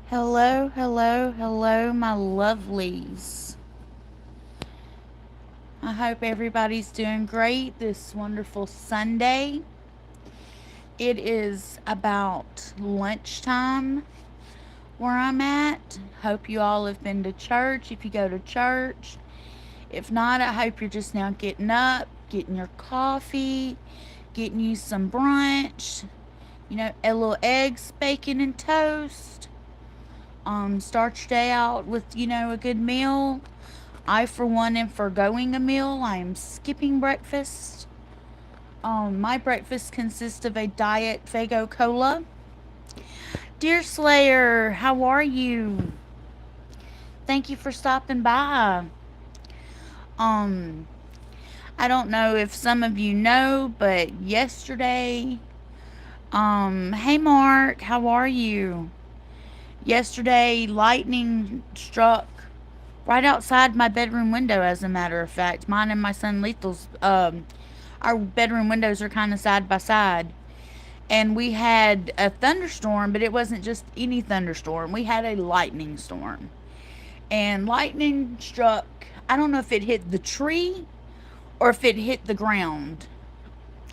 Hello, hello, hello, my lovelies. I hope everybody's doing great this wonderful Sunday. It is about lunchtime where I'm at. Hope you all have been to church if you go to church. If not, I hope you're just now getting up, getting your coffee, getting you some brunch, a little eggs, bacon, and toast. Start your day out with, a good meal. I, for one, am foregoing a meal. I am skipping breakfast. My breakfast consists of a diet Fago Cola. Dear Slayer, how are you? Thank you for stopping by. Um, I don't know if some of you know, but yesterday, hey Mark, how are you? Yesterday, lightning struck right outside my bedroom window, as a matter of fact. Mine and my son Lethal's, our bedroom windows are kind of side by side. And we had a thunderstorm, but it wasn't just any thunderstorm. We had a lightning storm. And lightning struck, I don't know if it hit the tree or if it hit the ground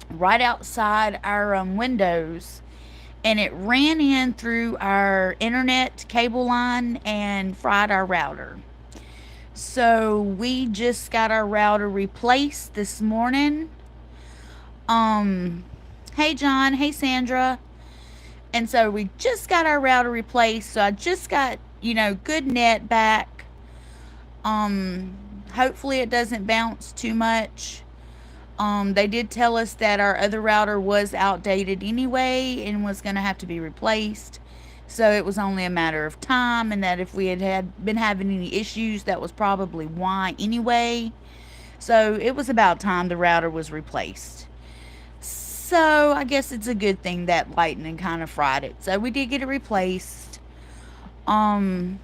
right outside our windows. And it ran in through our internet cable line and fried our router. So we just got our router replaced this morning. Um, hey John, hey Sandra. And so we just got our router replaced. So I just got, good net back. Um, Hopefully it doesn't bounce too much. They did tell us that our other router was outdated anyway and was going to have to be replaced. So it was only a matter of time, and that if we had been having any issues, that was probably why anyway. So it was about time the router was replaced. So I guess it's a good thing that lightning kind of fried it. So we did get it replaced. Um,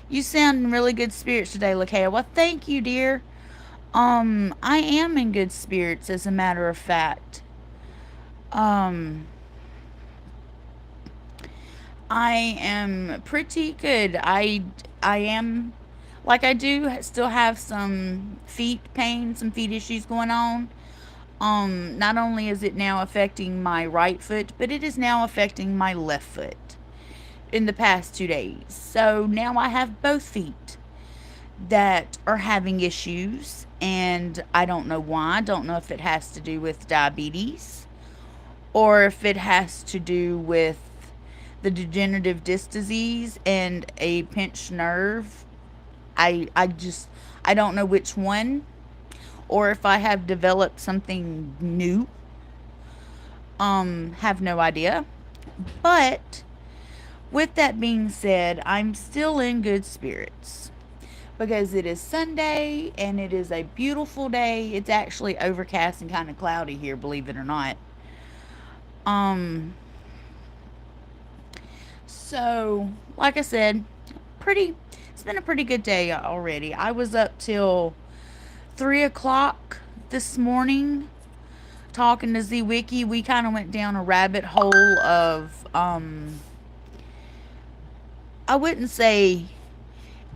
you sound in really good spirits today, Lakaya. Well, thank you, dear. I am in good spirits, as a matter of fact. Um, I am pretty good. I am, like, I do still have some feet pain, some feet issues going on. Not only is it now affecting my right foot, but it is now affecting my left foot in the past 2 days. So now I have both feet that are having issues, and I don't know why. I don't know if it has to do with diabetes or if it has to do with the degenerative disc disease and a pinched nerve. I don't know which one, or if I have developed something new. Have no idea. But with that being said, I'm still in good spirits because it is Sunday and it is a beautiful day. It's actually overcast and kind of cloudy here, believe it or not. Um so like I said, pretty it's been a pretty good day already. I was up till 3 o'clock this morning talking to Z Wiki. We kind of went down a rabbit hole of I wouldn't say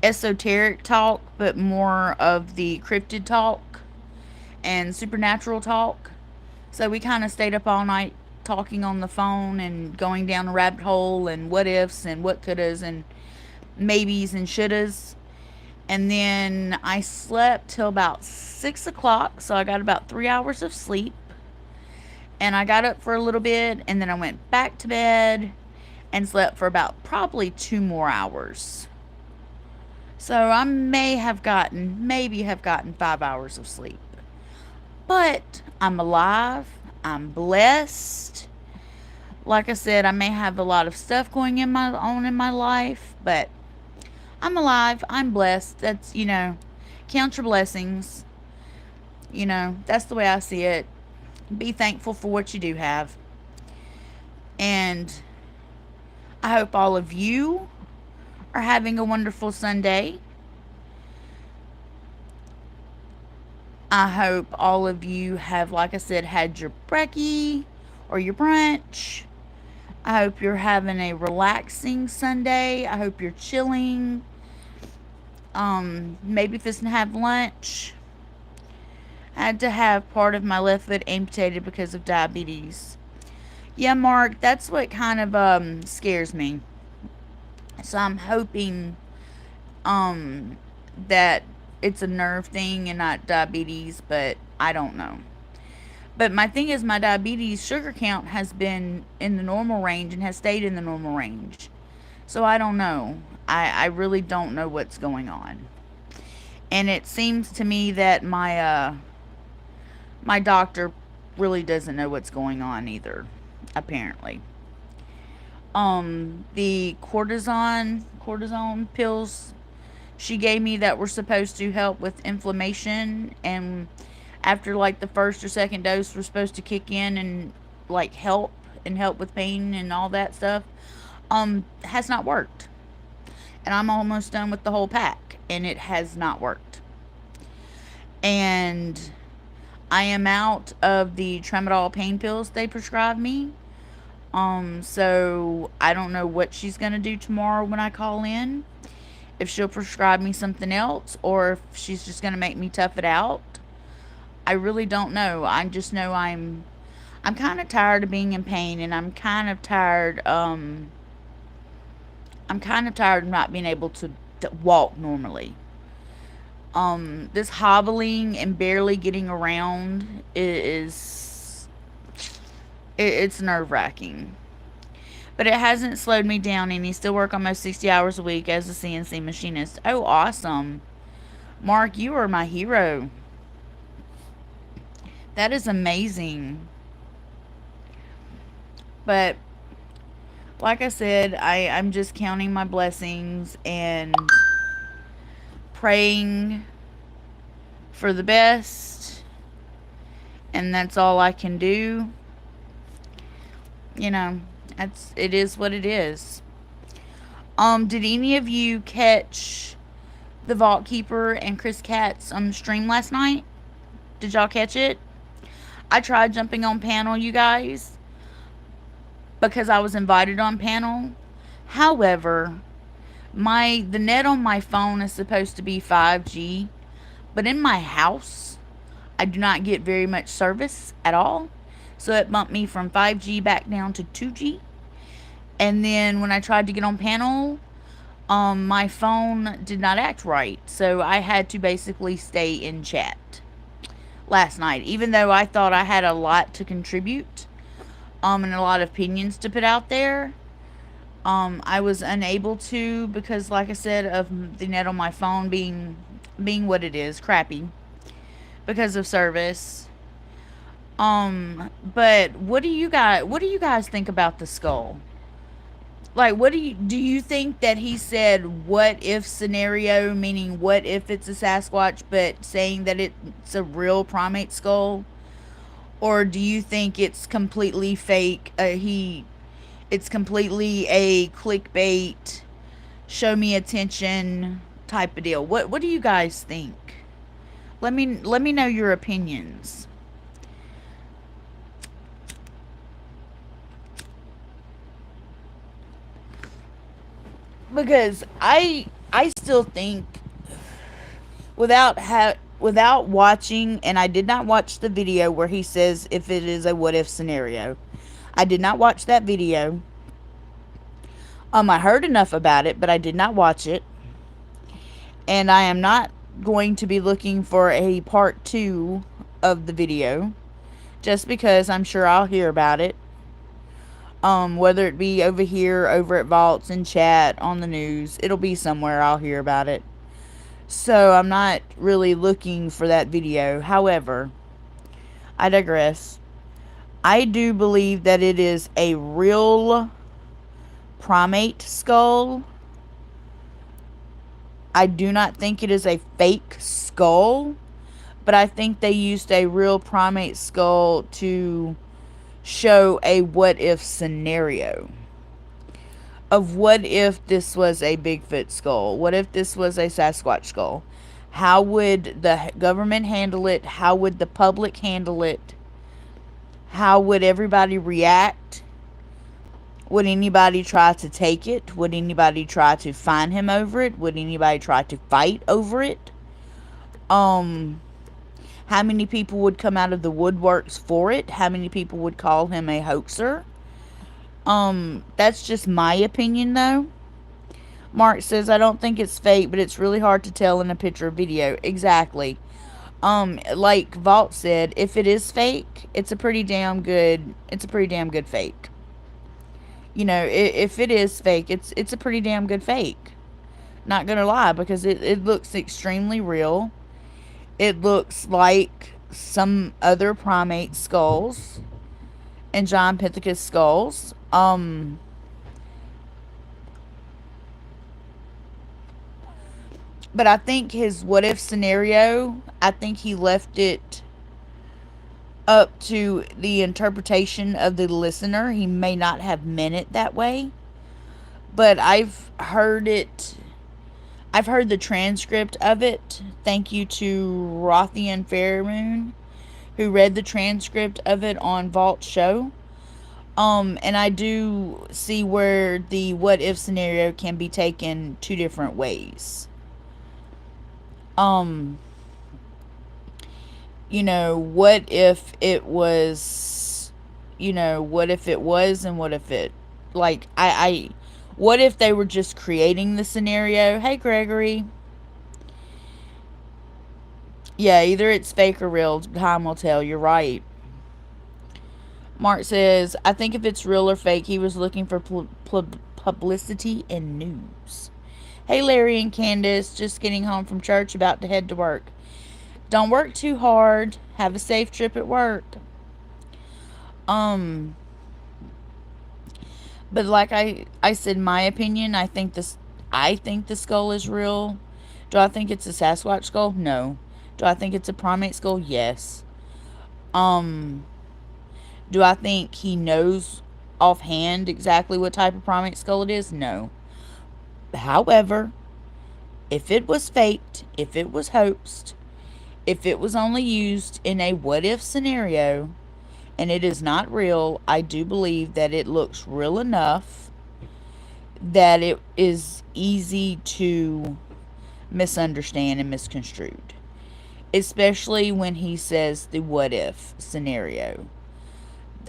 esoteric talk, but more of the cryptid talk and supernatural talk. So we kind of stayed up all night talking on the phone and going down a rabbit hole and what ifs and what couldas and maybes and shouldas. And then I slept till about 6 o'clock, so I got about 3 hours of sleep. And I got up for a little bit, and then I went back to bed and slept for about probably 2 more hours. So I maybe have gotten 5 hours of sleep. But I'm alive. I'm blessed. Like I said, I may have a lot of stuff going on in my life, but I'm alive. I'm blessed. That's, count your blessings. That's the way I see it. Be thankful for what you do have. And I hope all of you are having a wonderful Sunday. I hope all of you have, like I said, had your brekkie or your brunch. I hope you're having a relaxing Sunday. I hope you're chilling. Maybe fixing to have lunch. I had to have part of my left foot amputated because of diabetes. Yeah, Mark, that's what kind of scares me. So I'm hoping that it's a nerve thing and not diabetes, but I don't know. But my thing is, my diabetes sugar count has been in the normal range and has stayed in the normal range. So I don't know. I really don't know what's going on. And it seems to me that my doctor really doesn't know what's going on either, apparently. The cortisone pills she gave me that were supposed to help with inflammation, and after like the first or second dose were supposed to kick in and like help with pain and all that stuff, has not worked. And I'm almost done with the whole pack and it has not worked. And I am out of the tramadol pain pills they prescribed me. So I don't know what she's going to do tomorrow when I call in. If she'll prescribe me something else or if she's just going to make me tough it out. I really don't know. I just know I'm kind of tired of being in pain, and I'm kind of tired of not being able to walk normally. This hobbling and barely getting around it's nerve-wracking. But it hasn't slowed me down any. Still work almost 60 hours a week as a CNC machinist. Oh, awesome. Mark, you are my hero. That is amazing. But like I said, I'm just counting my blessings and praying for the best. And that's all I can do. You know, it is what it is. Did any of you catch the Vault Keeper and Chris Katz's stream last night? Did y'all catch it? I tried jumping on panel, you guys, because I was invited on panel. However, the net on my phone is supposed to be 5G, but in my house, I do not get very much service at all. So it bumped me from 5G back down to 2G. And then when I tried to get on panel, my phone did not act right. So I had to basically stay in chat last night, even though I thought I had a lot to contribute, and a lot of opinions to put out there. I was unable to because, like I said, of the net on my phone being what it is, crappy, because of service. But what do you guys think about the skull? Like, do you think that he said what if scenario, meaning what if it's a Sasquatch, but saying that it's a real primate skull? Or do you think it's completely fake? It's completely a clickbait, show me attention type of deal. What do you guys think? Let me know your opinions. Because I still think without watching, and I did not watch the video where he says if it is a what if scenario. I did not watch that video. I heard enough about it, but I did not watch it. And I am not going to be looking for a part 2 of the video, just because I'm sure I'll hear about it. Whether it be over here, over at Vaults, in chat, on the news, it'll be somewhere I'll hear about it. So I'm not really looking for that video. However, I digress. I do believe that it is a real primate skull. I do not think it is a fake skull, but I think they used a real primate skull to show a what if scenario of what if this was a Bigfoot skull, what if this was a Sasquatch skull, how would the government handle it, how would the public handle it, how would everybody react, Would anybody try to take it? Would anybody try to find him over it? Would anybody try to fight over it? Um, how many people would come out of the woodworks for it? How many people would call him a hoaxer? That's just my opinion though. Mark says, I don't think it's fake, but it's really hard to tell in a picture or video. Exactly. Like Vault said, if it is fake, it's a pretty damn good fake. You know, if it is fake, it's a pretty damn good fake. Not gonna lie, because it looks extremely real. It looks like some other primate skulls and Giant Pithecus skulls. But I think his what if scenario, I think he left it up to the interpretation of the listener. He may not have meant it that way, but I've heard the transcript of it. Thank you to Rothian Fairmoon, who read the transcript of it on Vault Show. And I do see where the what if scenario can be taken two different ways. You know, what if it was, what if it was, and what if it, like, what if they were just creating the scenario? Hey, Gregory. Yeah, either it's fake or real. Time will tell. You're right. Mark says, I think if it's real or fake, he was looking for publicity and news. Hey, Larry and Candace, just getting home from church, about to head to work. Don't work too hard. Have a safe trip at work. But like I said, my opinion, I think the skull is real. Do I think it's a Sasquatch skull? No. Do I think it's a primate skull? Yes. Do I think he knows offhand exactly what type of primate skull it is? No. However, if it was faked, if it was hoaxed, if it was only used in a what if scenario and it is not real, I do believe that it looks real enough that it is easy to misunderstand and misconstrued. Especially when he says the what if scenario.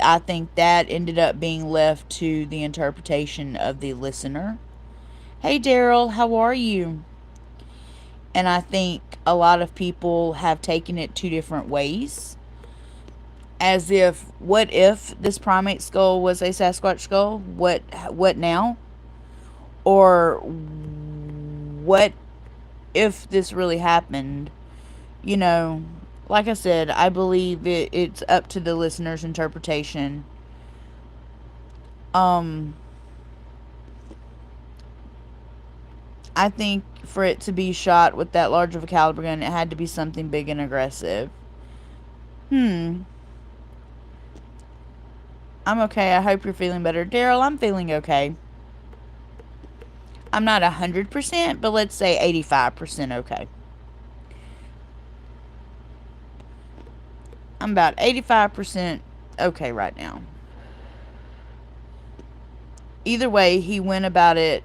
I think that ended up being left to the interpretation of the listener. Hey, Daryl, how are you? And I think a lot of people have taken it two different ways. As if, what if this primate skull was a Sasquatch skull? What now? Or what if this really happened? You know, like I said, I believe it's up to the listener's interpretation. I think for it to be shot with that large of a caliber gun, it had to be something big and aggressive. I'm okay. I hope you're feeling better. Daryl, I'm feeling okay. I'm not 100%, but let's say 85% okay. I'm about 85% okay right now. Either way, he went about it.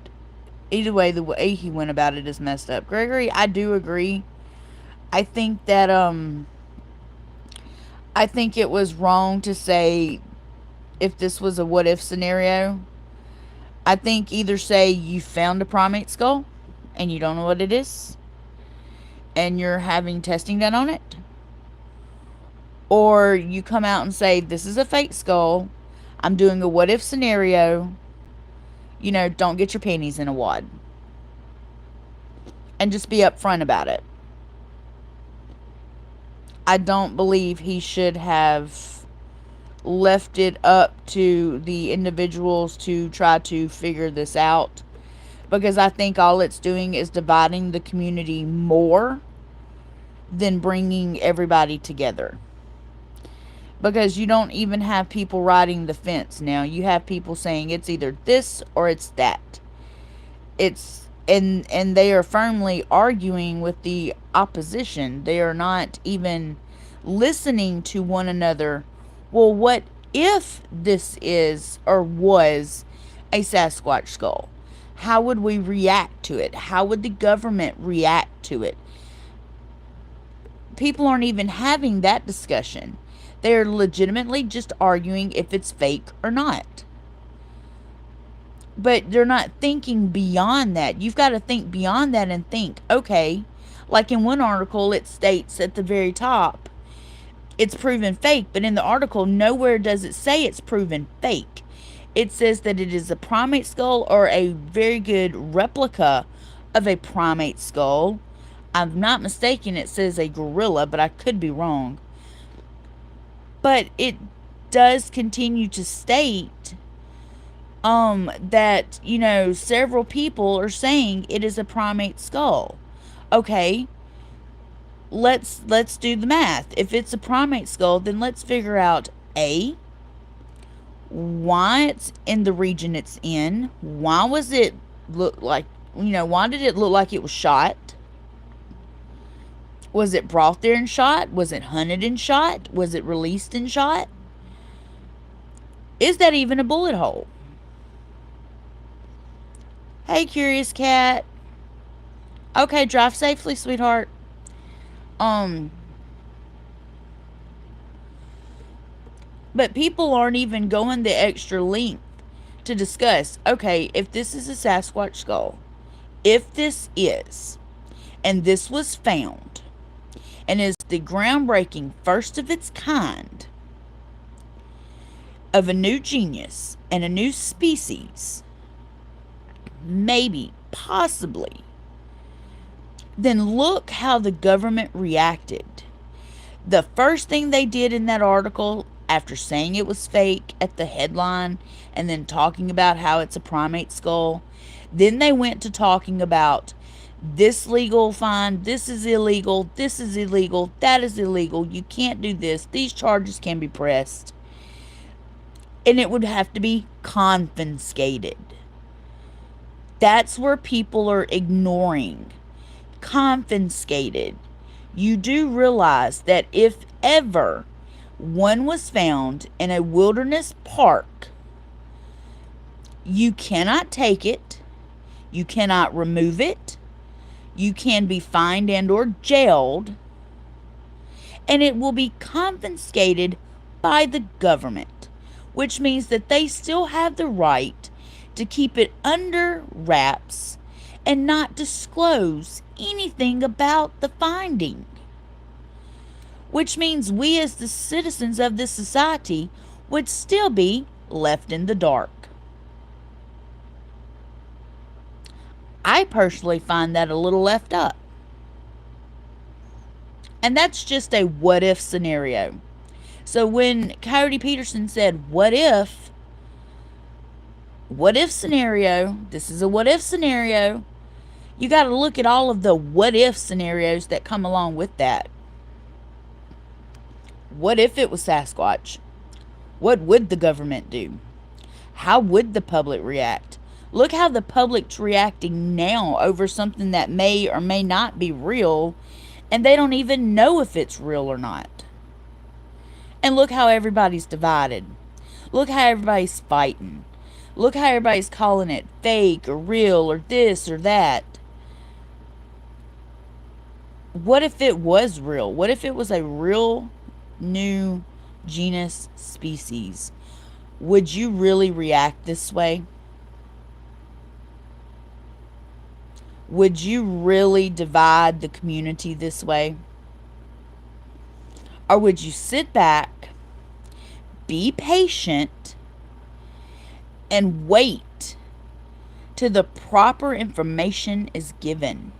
Either way, the way he went about it is messed up. Gregory, I do agree. I think that, I think it was wrong to say if this was a what if scenario. I think either say you found a primate skull and you don't know what it is and you're having testing done on it, or you come out and say this is a fake skull, I'm doing a what if scenario. You know, don't get your panties in a wad. And just be upfront about it. I don't believe he should have left it up to the individuals to try to figure this out. Because I think all it's doing is dividing the community more than bringing everybody together. Because you don't even have people riding the fence now. You have people saying it's either this or it's that. And they are firmly arguing with the opposition. They are not even listening to one another. Well, what if this is or was a Sasquatch skull? How would we react to it? How would the government react to it? People aren't even having that discussion. They're legitimately just arguing if it's fake or not. But they're not thinking beyond that. You've got to think beyond that and think, okay, like in one article, it states at the very top, it's proven fake, but in the article, nowhere does it say it's proven fake. It says that it is a primate skull or a very good replica of a primate skull. I'm not mistaken, it says a gorilla, but I could be wrong. But it does continue to state that, several people are saying it is a primate skull. Okay, let's do the math. If it's a primate skull, then let's figure out A, why it's in the region it's in. Why was it look like, why did it look like it was shot? Was it brought there and shot? Was it hunted and shot? Was it released and shot? Is that even a bullet hole? Hey, curious cat. Okay, drive safely, sweetheart. But people aren't even going the extra length to discuss, okay, if this is a Sasquatch skull, if this is, and this was found, and is the groundbreaking first of its kind of a new genius and a new species, maybe, possibly, then look how the government reacted. The first thing they did in that article, after saying it was fake at the headline and then talking about how it's a primate skull, then they went to talking about this legal fine, this is illegal, that is illegal, you can't do this, these charges can be pressed, and it would have to be confiscated. That's where people are ignoring. Confiscated. You do realize that if ever one was found in a wilderness park, you cannot take it, you cannot remove it, you can be fined and or jailed, and it will be confiscated by the government, which means that they still have the right to keep it under wraps and not disclose anything about the finding. Which means we as the citizens of this society would still be left in the dark. I personally find that a little left up. And that's just a what if scenario. So when Cody Peterson said, what if scenario, this is a what if scenario, you got to look at all of the what if scenarios that come along with that. What if it was Sasquatch? What would the government do? How would the public react? Look how the public's reacting now over something that may or may not be real, and they don't even know if it's real or not. And look how everybody's divided. Look how everybody's fighting. Look how everybody's calling it fake or real or this or that. What if it was real? What if it was a real new genus species? Would you really react this way? Would you really divide the community this way? Or would you sit back, be patient, and wait till the proper information is given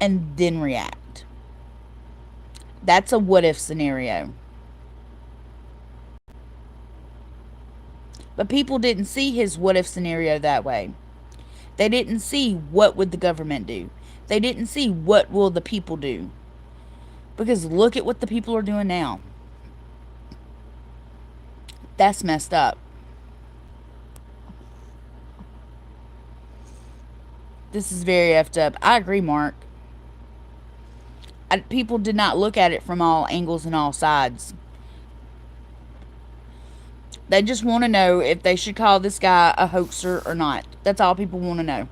and then react? That's a what if scenario. But people didn't see his what if scenario that way. They didn't see what would the government do. They didn't see what will the people do. Because look at what the people are doing now. That's messed up. This is very effed up. I agree, Mark. People did not look at it from all angles and all sides. They just want to know if they should call this guy a hoaxer or not. That's all people want to know.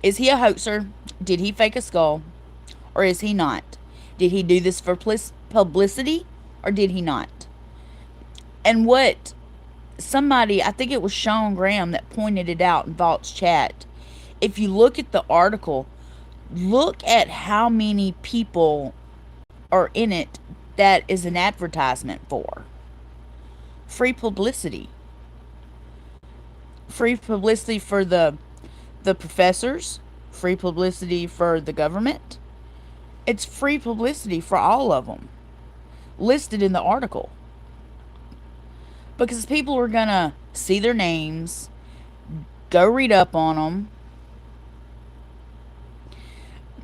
Is he a hoaxer? Did he fake a skull? Or is he not? Did he do this for publicity? Or did he not? And what somebody, I think it was Sean Graham that pointed it out in Vault's chat. If you look at the article, look at how many people are in it that is an advertisement for. Free publicity. Free publicity for the professors. Free publicity for the government. It's free publicity for all of them. Listed in the article. Because people are going to see their names, go read up on them.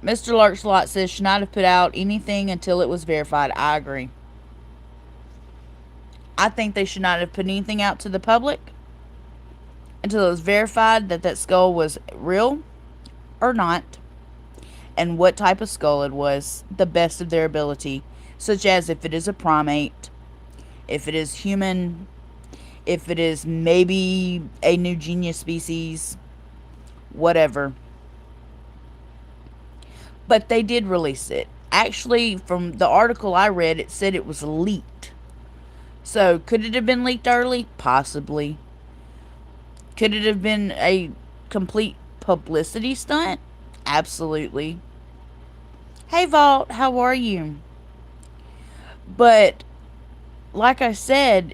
Mr. Lurchlot says should not have put out anything until it was verified. I agree. I think they should not have put anything out to the public until it was verified that that skull was real or not, and what type of skull it was, the best of their ability, such as if it is a primate, if it is human, if it is maybe a new genius species, whatever. But they did release it. Actually, from the article I read, it said it was leaked. So, could it have been leaked early? Possibly. Could it have been a complete publicity stunt? Absolutely. Hey, Vault, how are you? But, like I said,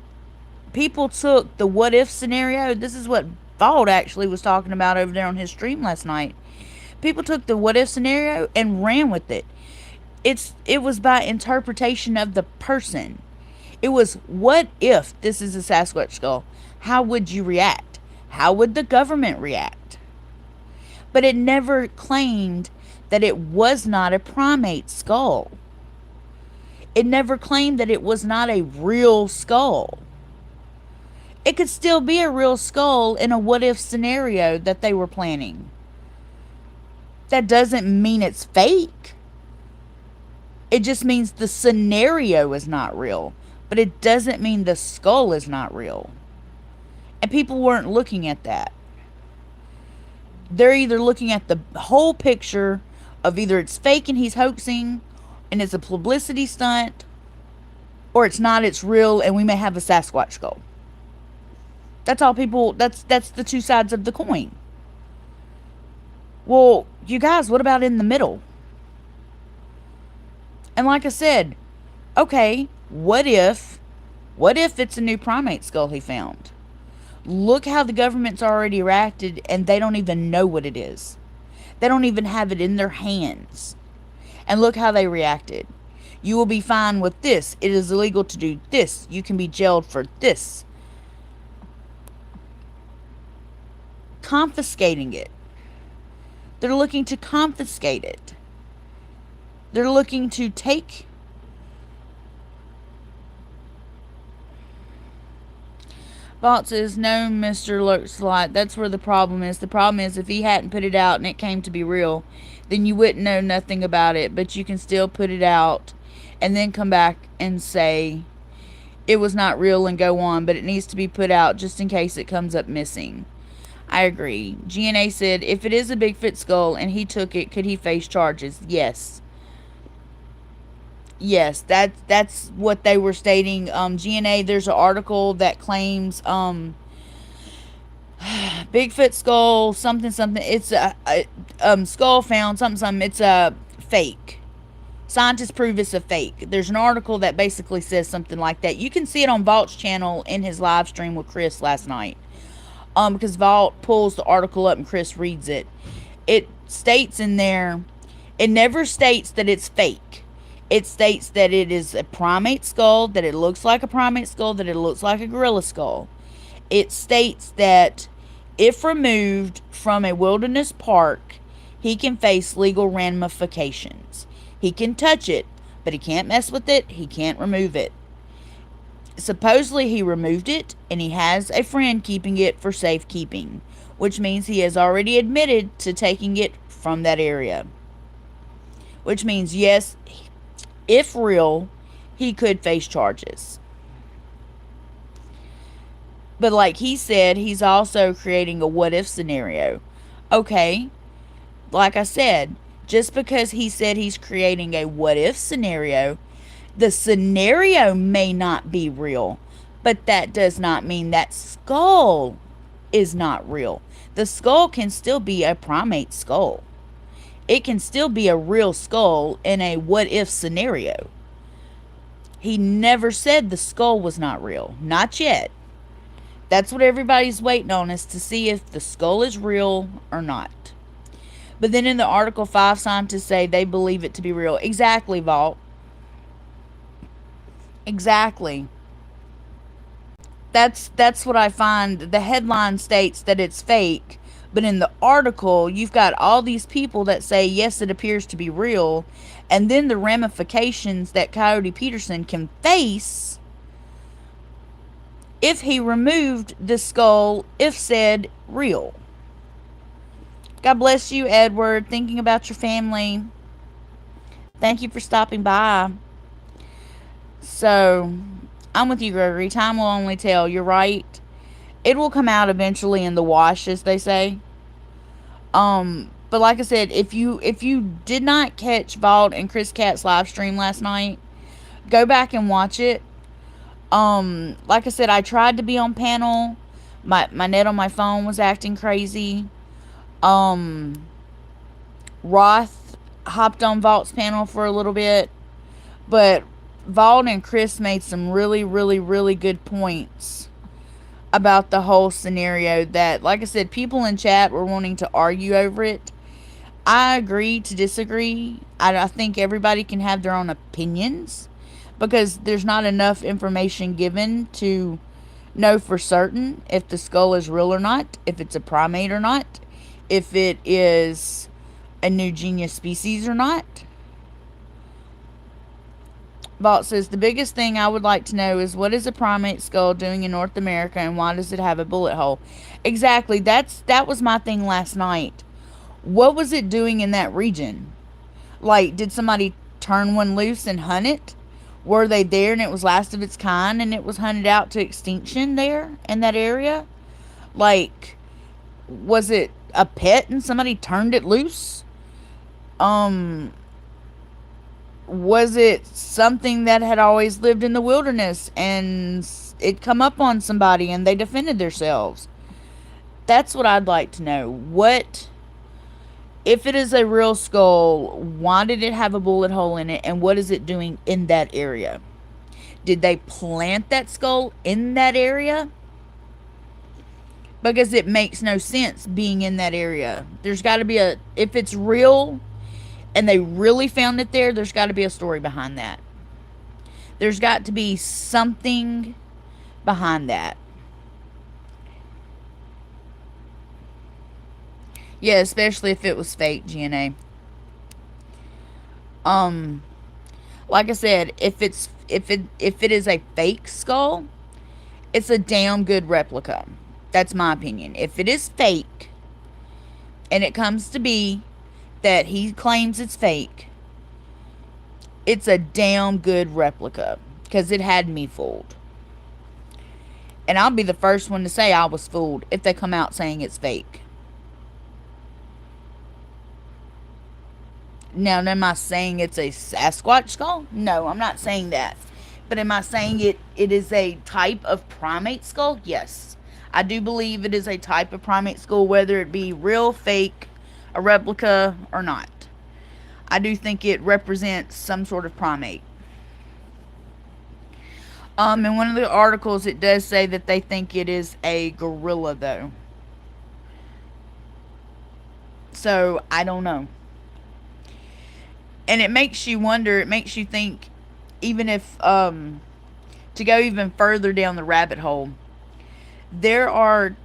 people took the what if scenario. This is what Vault actually was talking about over there on his stream last night. People took the what if scenario and ran with it. It was by interpretation of the person. It was, what if this is a Sasquatch skull? How would you react? How would the government react? But it never claimed that it was not a primate skull. It never claimed that it was not a real skull. It could still be a real skull in a what if scenario that they were planning. That doesn't mean it's fake. It just means the scenario is not real. But it doesn't mean the skull is not real. And people weren't looking at that. They're either looking at the whole picture of either it's fake and he's hoaxing and it's a publicity stunt, or it's not, it's real and we may have a Sasquatch skull. That's all people, that's the two sides of the coin. Well, you guys, what about in the middle? And like I said, okay, what if it's a new primate skull he found? Look how the government's already reacted and they don't even know what it is. They don't even have it in their hands. And look how they reacted. You will be fine with this. It is illegal to do this. You can be jailed for this. Confiscating it. They're looking to confiscate it. They're looking to take. Vault says, no, Mr. Lurkslot, that's where the problem is. The problem is if he hadn't put it out and it came to be real, then you wouldn't know nothing about it. But you can still put it out and then come back and say it was not real and go on. But it needs to be put out just in case it comes up missing. I agree. GNA said, if it is a Bigfoot skull and he took it, could he face charges? Yes. Yes, that's what they were stating. GNA, there's an article that claims Bigfoot skull, something. It's a skull found, something. It's a fake. Scientists prove it's a fake. There's an article that basically says something like that. You can see it on Vault's channel in his live stream with Chris last night. Because Vault pulls the article up and Chris reads it. It states in there, it never states that it's fake. It states that it is a primate skull, that it looks like a primate skull, that it looks like a gorilla skull. It states that if removed from a wilderness park, he can face legal ramifications. He can touch it, but he can't mess with it. He can't remove it. Supposedly he removed it, and he has a friend keeping it for safekeeping, which means he has already admitted to taking it from that area. Which means, yes, if real, he could face charges. But like he said, he's also creating a what if scenario. Okay, like I said, just because he said he's creating a what if scenario, the scenario may not be real, but that does not mean that skull is not real. The skull can still be a primate skull. It can still be a real skull in a what if scenario. He never said the skull was not real. Not yet. That's what everybody's waiting on, is to see if the skull is real or not. But then in the article, 5 scientists say they believe it to be real. Exactly, Vault. Exactly. That's what I find. The headline states that it's fake, but in the article, you've got all these people that say, yes, it appears to be real, and then the ramifications that Coyote Peterson can face if he removed the skull, if said real. God bless you, Edward. Thinking about your family. Thank you for stopping by. So, I'm with you, Gregory. Time will only tell. You're right. It will come out eventually in the wash, as they say. But like I said, if you did not catch Vault and Chris Cat's live stream last night, go back and watch it. Like I said, I tried to be on panel. My net on my phone was acting crazy. Roth hopped on Vault's panel for a little bit, but Vault and Chris made some really, really, really good points about the whole scenario that, like I said, people in chat were wanting to argue over it. I agree to disagree. I think everybody can have their own opinions because there's not enough information given to know for certain if the skull is real or not, if it's a primate or not, if it is a new genius species or not. Vault says, the biggest thing I would like to know is what is a primate skull doing in North America and why does it have a bullet hole? Exactly. That was my thing last night. What was it doing in that region? Like, did somebody turn one loose and hunt it? Were they there and it was last of its kind and it was hunted out to extinction there in that area? Like, was it a pet and somebody turned it loose? Was it something that had always lived in the wilderness and it come up on somebody and they defended themselves? That's what I'd like to know. What, if it is a real skull, why did it have a bullet hole in it and what is it doing in that area? Did they plant that skull in that area? Because it makes no sense being in that area. There's got to be a, if it's real and they really found it there, there's got to be a story behind that. There's got to be something behind that. Yeah, especially if it was fake GNA. Like I said, if it is a fake skull, it's a damn good replica. That's my opinion. If it is fake and it comes to be that he claims it's fake, it's a damn good replica because it had me fooled. And I'll be the first one to say I was fooled if they come out saying it's fake. Now, am I saying it's a Sasquatch skull? No, I'm not saying that. But am I saying it is a type of primate skull? Yes. I do believe it is a type of primate skull, whether it be real, fake, a replica, or not. I do think it represents some sort of primate. In one of the articles, it does say that they think it is a gorilla, though. So, I don't know. And it makes you wonder, it makes you think, even if, to go even further down the rabbit hole, there are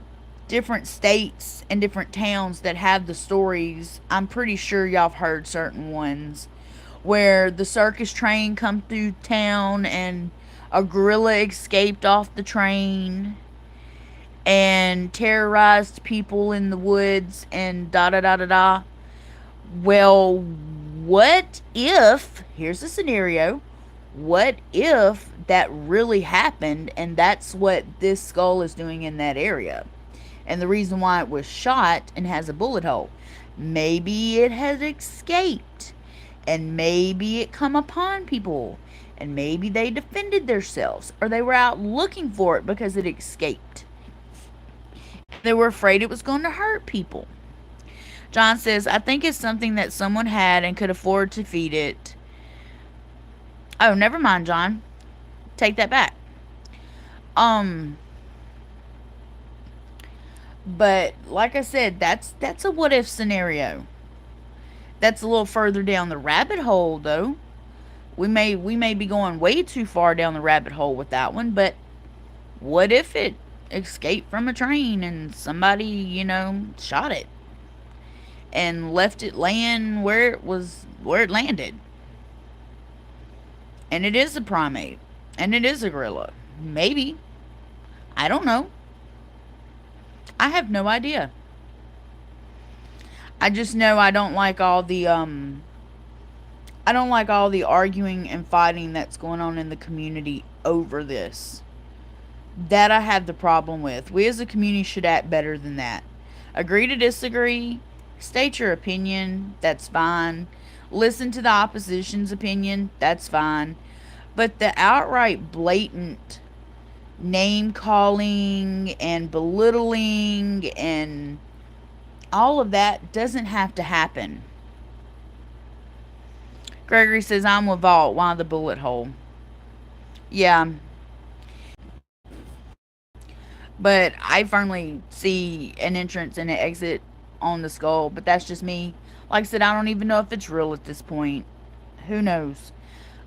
different states and different towns that have the stories. I'm pretty sure y'all have heard certain ones where the circus train come through town and a gorilla escaped off the train and terrorized people in the woods and da-da-da-da-da. Well, what if, here's the scenario, What if that really happened and that's what this skull is doing in that area? And the reason why it was shot and has a bullet hole. Maybe it had escaped. And maybe it come upon people. And maybe they defended themselves. Or they were out looking for it because it escaped. They were afraid it was going to hurt people. John says, I think it's something that someone had and could afford to feed it. Oh, never mind, John. Take that back. But like I said, that's a what if scenario. That's a little further down the rabbit hole though. We may be going way too far down the rabbit hole with that one, but what if it escaped from a train and somebody, shot it and left it laying where it landed? And it is a primate and it is a gorilla. Maybe. I don't know. I have no idea. I just know I don't like all the arguing and fighting that's going on in the community over this. That I have the problem with. We as a community should act better than that. Agree to disagree. State your opinion. That's fine. Listen to the opposition's opinion. That's fine. But the outright blatant name calling and belittling and all of that doesn't have to happen. Gregory says, I'm with Vault. Why the bullet hole? Yeah. But I firmly see an entrance and an exit on the skull. But that's just me. Like I said, I don't even know if it's real at this point. Who knows?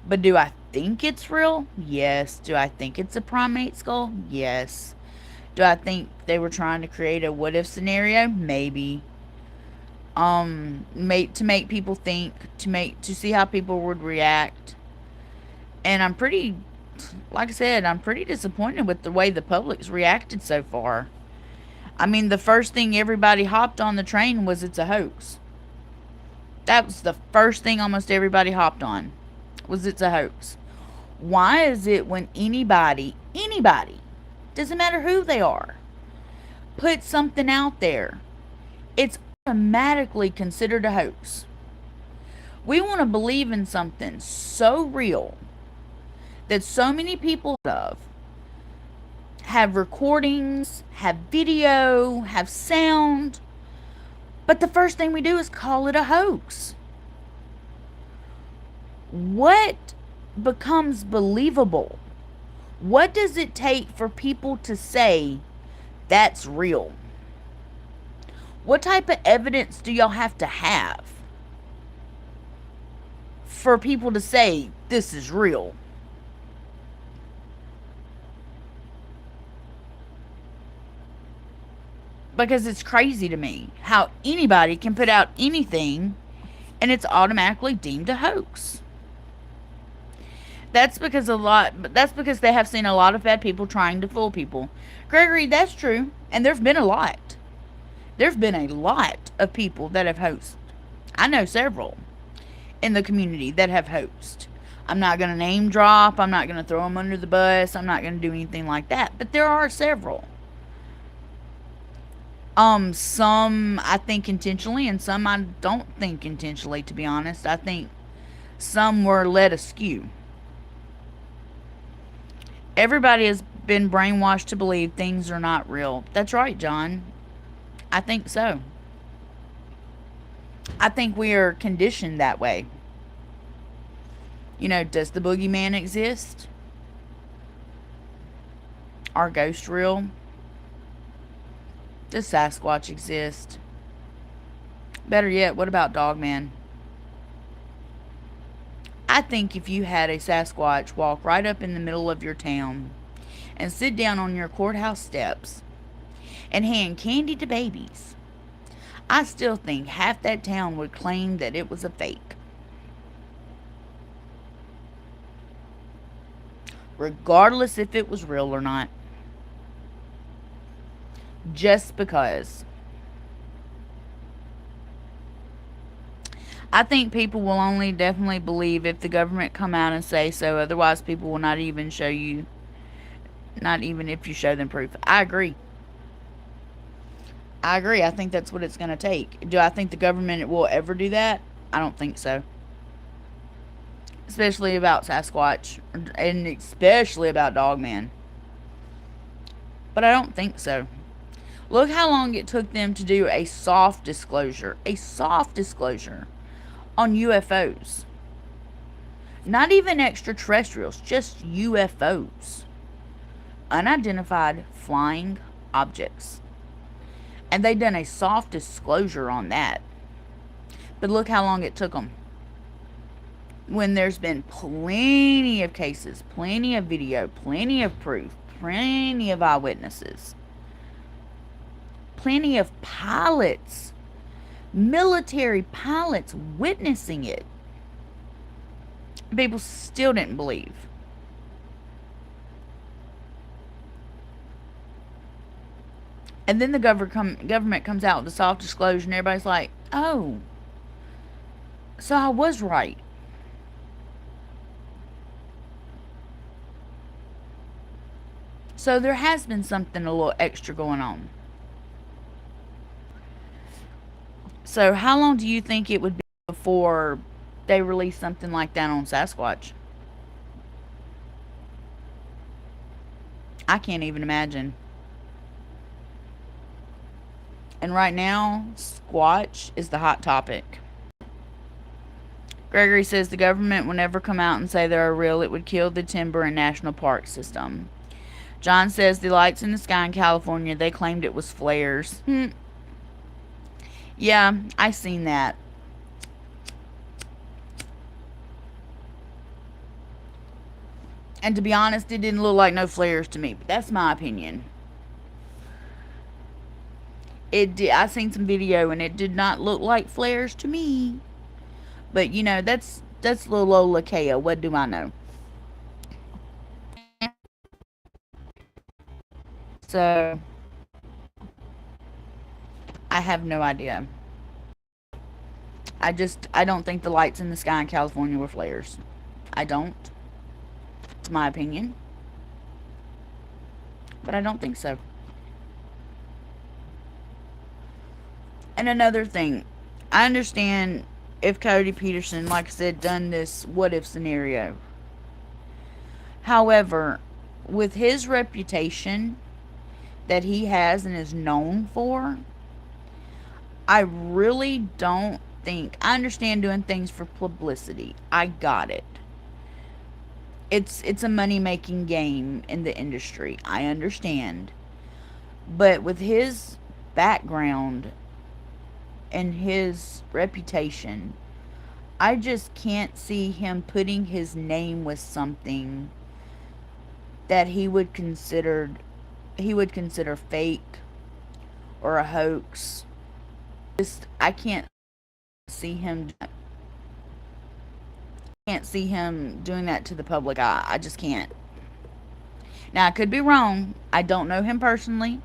But do I think it's real? Yes. Do I think it's a primate skull? Yes. Do I think they were trying to create a what if scenario? Maybe. To make people think, to see how people would react. And I'm pretty, like I said, I'm pretty disappointed with the way the public's reacted so far. I mean, the first thing everybody hopped on the train was it's a hoax. That was the first thing almost everybody hopped on, was it's a hoax. Why is it when anybody, doesn't matter who they are, put something out there, it's automatically considered a hoax? We want to believe in something so real that so many people have recordings, have video, have sound, but the first thing we do is call it a hoax. What becomes believable? What does it take for people to say that's real? What type of evidence do y'all have to have for people to say this is real? Because it's crazy to me how anybody can put out anything and it's automatically deemed a hoax. That's because they have seen a lot of bad people trying to fool people. Gregory, that's true. And there's been a lot. There's been a lot of people that have hosted. I know several in the community that have hosted. I'm not going to name drop. I'm not going to throw them under the bus. I'm not going to do anything like that. But there are several. Some I think intentionally and some I don't think intentionally, to be honest. I think some were led askew. Everybody has been brainwashed to believe things are not real. That's right, John. I think so. I think we are conditioned that way. Does the boogeyman exist? Are ghosts real? Does Sasquatch exist? Better yet, what about Dogman? I think if you had a Sasquatch walk right up in the middle of your town and sit down on your courthouse steps and hand candy to babies, I still think half that town would claim that it was a fake. Regardless if it was real or not. Just because. I think people will only definitely believe if the government come out and say so. Otherwise, people will not even show you, not even if you show them proof. I agree. I agree. I think that's what it's going to take. Do I think the government will ever do that? I don't think so. Especially about Sasquatch, and especially about Dogman. But I don't think so. Look how long it took them to do a soft disclosure. A soft disclosure on UFOs. Not even extraterrestrials, just UFOs. Unidentified flying objects. And they done a soft disclosure on that. But look how long it took them. When there's been plenty of cases, plenty of video, plenty of proof, plenty of eyewitnesses, plenty of pilots, military pilots witnessing it. People still didn't believe. And then the government comes out with a soft disclosure, and everybody's like, oh, so I was right. So there has been something a little extra going on. So how long do you think it would be before they release something like that on Sasquatch? I can't even imagine. And right now, Squatch is the hot topic. Gregory says the government will never come out and say they are real. It would kill the timber and national park system. John says the lights in the sky in California, they claimed it was flares. Yeah, I seen that. And to be honest, it didn't look like no flares to me. But that's my opinion. It did. I seen some video and it did not look like flares to me. But you know, that's little old Lakaya. What do I know? So I have no idea. I don't think the lights in the sky in California were flares. I don't. It's my opinion. But I don't think so. And another thing, I understand if Cody Peterson, like I said, done this what if scenario. However, with his reputation that he has and is known for, I really don't think, I understand doing things for publicity. I got it. It's a money-making game in the industry. I understand. But with his background and his reputation, I just can't see him putting his name with something that he would consider fake or a hoax. I can't see him doing that to the public eye. I just can't. Now, I could be wrong. I don't know him personally.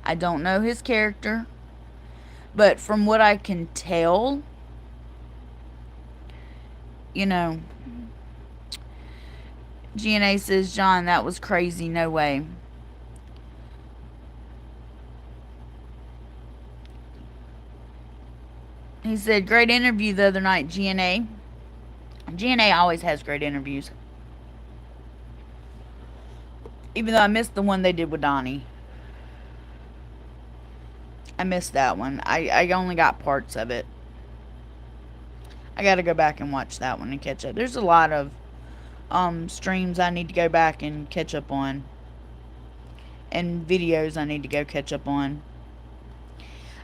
I don't know his character. But from what I can tell, you know, GNA says, John, that was crazy. No way. He said, great interview the other night, GNA. GNA always has great interviews. Even though I missed the one they did with Donnie. I missed that one. I only got parts of it. I gotta go back and watch that one and catch up. There's a lot of streams I need to go back and catch up on. And videos I need to go catch up on.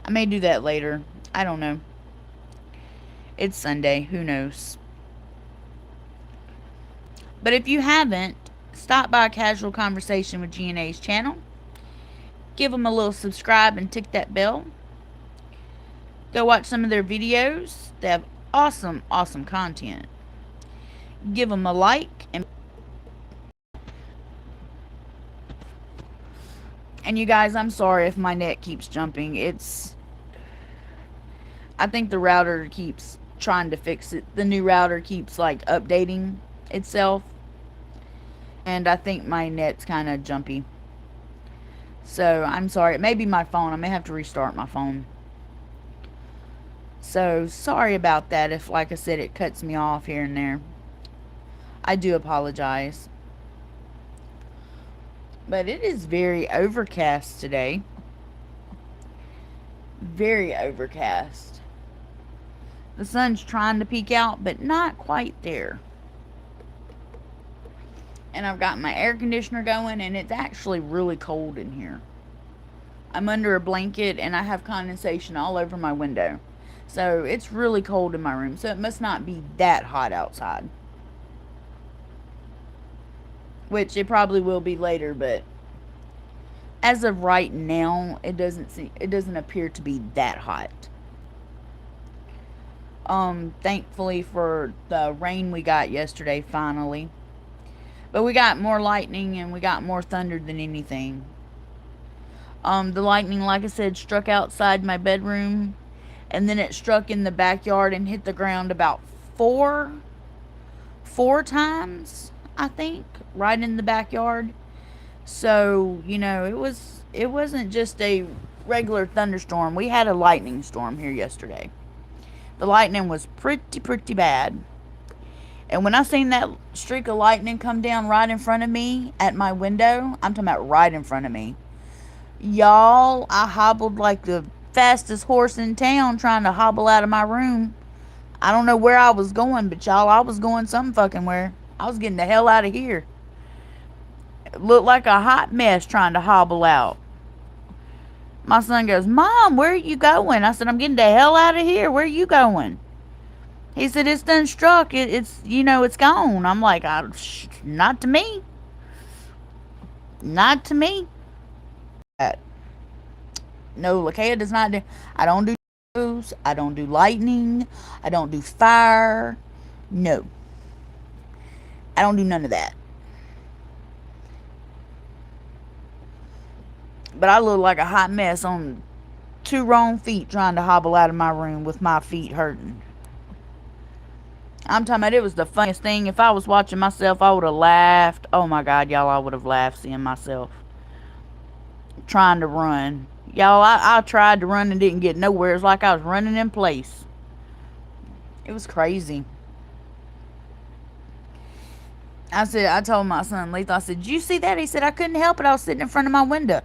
I may do that later. I don't know. It's Sunday. Who knows? But if you haven't, stop by a casual conversation with GNA's channel. Give them a little subscribe and tick that bell. Go watch some of their videos. They have awesome, awesome content. Give them a like. And you guys, I'm sorry if my net keeps jumping. I think the router keeps trying to fix it. The new router keeps like updating itself, and I think my net's kind of jumpy. So I'm sorry. It may be my phone. I may have to restart my phone. So sorry about that if, like I said, it cuts me off here and there. I do apologize. But it is very overcast today. Very overcast. The sun's trying to peek out, but not quite there. And I've got my air conditioner going, and it's actually really cold in here. I'm under a blanket, and I have condensation all over my window. So it's really cold in my room. So it must not be that hot outside. Which it probably will be later, but as of right now, it doesn't appear to be that hot. Thankfully for the rain we got yesterday, finally. But we got more lightning and we got more thunder than anything. The lightning, like I said, struck outside my bedroom, and then it struck in the backyard and hit the ground about four times, I think, right in the backyard. So, you know, it wasn't just a regular thunderstorm. We had a lightning storm here yesterday. The lightning was pretty bad. And when I seen that streak of lightning come down right in front of me at my window, I'm talking about right in front of me, y'all, I hobbled like the fastest horse in town trying to hobble out of my room. I don't know where I was going, but y'all, I was going some fucking where. I was getting the hell out of here. It looked like a hot mess trying to hobble out. My son goes, "Mom, where are you going?" I said, "I'm getting the hell out of here. Where are you going?" He said, "It's done struck. It's it's gone." I'm like, not to me. Not to me. No, Lakaya does not do. I don't do those. I don't do lightning. I don't do fire. No. I don't do none of that. But I look like a hot mess on two wrong feet trying to hobble out of my room with my feet hurting. I'm talking about, it was the funniest thing. If I was watching myself, I would have laughed. Oh my God, y'all, I would have laughed seeing myself trying to run. Y'all, I tried to run and didn't get nowhere. It was like I was running in place. It was crazy. I told my son, Lethal, I said, "Did you see that?" He said, "I couldn't help it. I was sitting in front of my window."